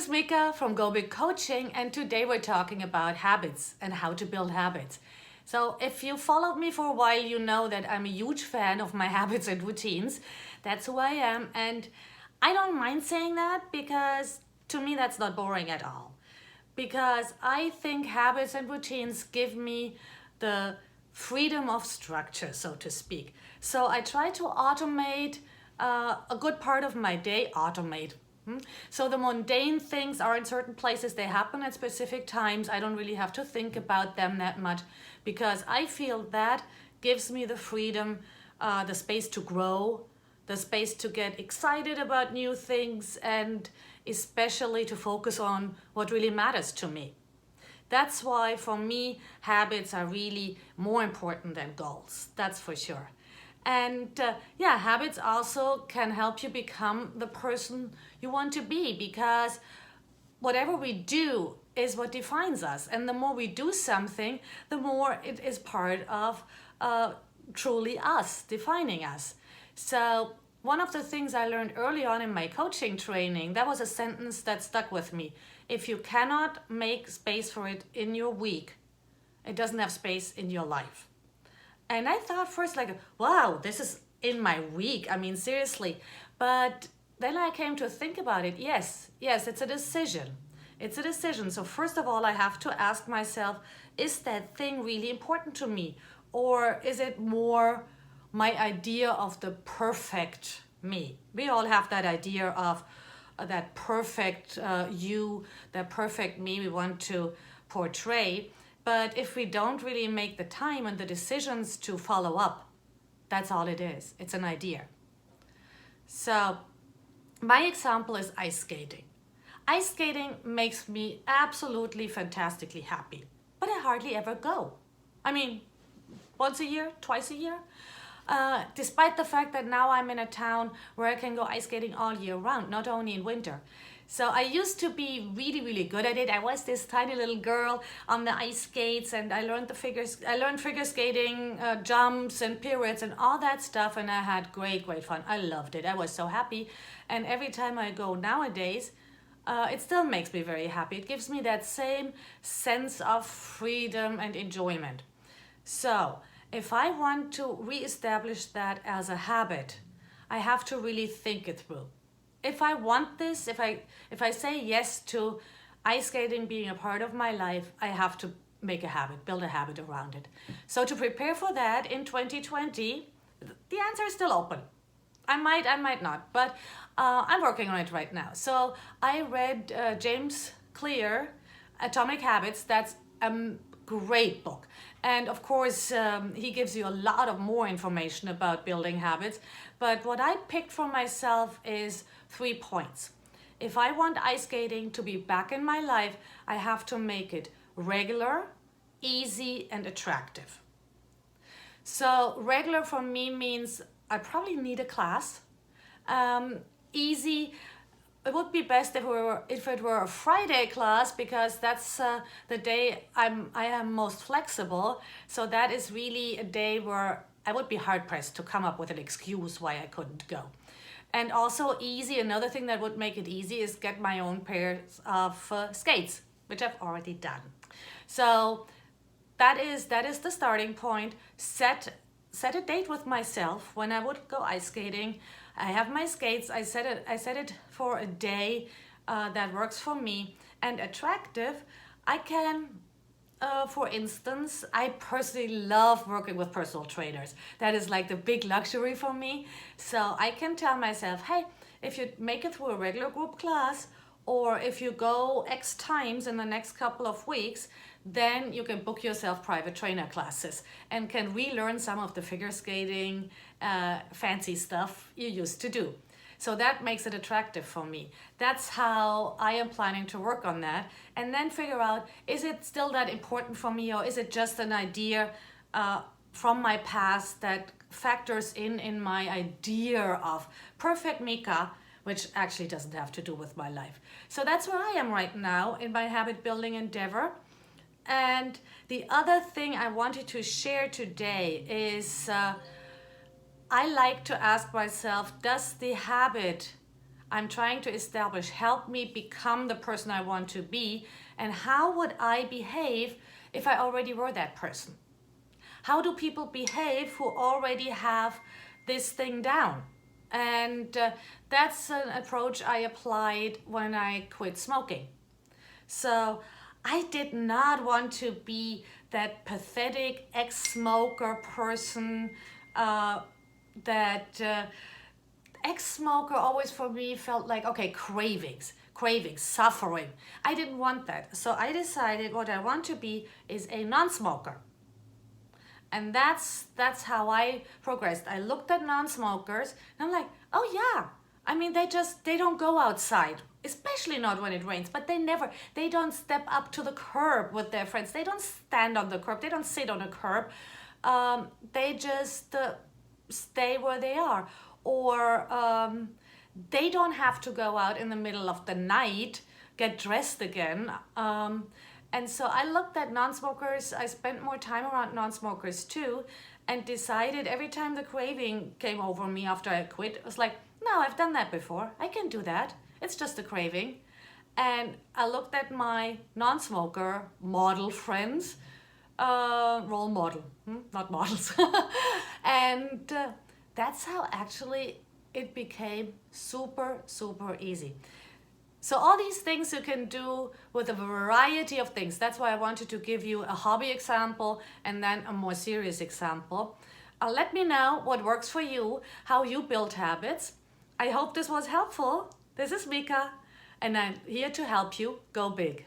is Mika from Go Big Coaching, and today we're talking about habits and how to build habits. So if you followed me for a while, you know that I'm a huge fan of my habits and routines. That's who I am, and I don't mind saying that because to me that's not boring at all. Because I think habits and routines give me the freedom of structure, so to speak. So I try to automate a good part of my day, So the mundane things are in certain places, they happen at specific times. I don't really have to think about them that much because I feel that gives me the freedom, the space to grow, the space to get excited about new things, and especially to focus on what really matters to me. That's why for me, habits are really more important than goals, that's for sure. And habits also can help you become the person you want to be, because whatever we do is what defines us. And the more we do something, the more it is part of truly us, defining us. So one of the things I learned early on in my coaching training, that was a sentence that stuck with me. If you cannot make space for it in your week, it doesn't have space in your life. And I thought first like, wow, this is in my week. I mean, seriously. But then I came to think about it. Yes, it's a decision. It's a decision. So first of all, I have to ask myself, is that thing really important to me? Or is it more my idea of the perfect me? We all have that idea of that perfect you, that perfect me we want to portray. But if we don't really make the time and the decisions to follow up, that's all it is. It's an idea. So my example is ice skating. Ice skating makes me absolutely fantastically happy, but I hardly ever go. I mean, once a year, twice a year. Despite the fact that now I'm in a town where I can go ice skating all year round, not only in winter. So I used to be really, really good at it. I was this tiny little girl on the ice skates, and I learned figure skating, jumps and pirouettes and all that stuff, and I had great fun. I loved it. I was so happy. And every time I go nowadays, it still makes me very happy. It gives me that same sense of freedom and enjoyment. So if I want to reestablish that as a habit, I have to really think it through. If I want this, if I say yes to ice skating being a part of my life, I have to make a habit, build a habit around it. So to prepare for that in 2020, the answer is still open. I might not, but I'm working on it right now. So I read James Clear, Atomic Habits. That's a great book. And of course, he gives you a lot of more information about building habits. But what I picked for myself is 3 points. If I want ice skating to be back in my life, I have to make it regular, easy, and attractive. So regular for me means I probably need a class. Easy, it would be best if it were a Friday class, because that's the day I am most flexible. So that is really a day where I would be hard pressed to come up with an excuse why I couldn't go. And also easy, another thing that would make it easy is get my own pairs of skates, which I've already done. So that is the starting point. Set a date with myself when I would go ice skating. I have my skates. I set it for a day that works for me. And attractive, I can, for instance, I personally love working with personal trainers. That is like the big luxury for me. So I can tell myself, hey, if you make it through a regular group class, or if you go X times in the next couple of weeks, then you can book yourself private trainer classes and can relearn some of the figure skating fancy stuff you used to do. So that makes it attractive for me. That's how I am planning to work on that, and then figure out, is it still that important for me, or is it just an idea from my past that factors in my idea of perfect Mika, which actually doesn't have to do with my life. So that's where I am right now in my habit building endeavor. And the other thing I wanted to share today is I like to ask myself, does the habit I'm trying to establish, help me become the person I want to be, and how would I behave if I already were that person? How do people behave who already have this thing down? And that's an approach I applied when I quit smoking. So I did not want to be that pathetic ex-smoker person. That ex-smoker always for me felt like, okay, cravings, suffering. I didn't want that. So I decided what I want to be is a non-smoker. And that's how I progressed. I looked at non-smokers and I'm like, oh yeah, I mean, they don't go outside, especially not when it rains, but they don't step up to the curb with their friends. They don't stand on the curb. They don't sit on a curb. They just stay where they are. Or they don't have to go out in the middle of the night, get dressed again. And so I looked at non-smokers. I spent more time around non-smokers too, and decided every time the craving came over me after I quit, it was like, no, I've done that before. I can do that. It's just a craving. And I looked at my non-smoker model friends, role model, not models. And that's how actually it became super, super easy. So all these things you can do with a variety of things. That's why I wanted to give you a hobby example and then a more serious example. Let me know what works for you, how you build habits. I hope this was helpful. This is Mika, and I'm here to help you go big.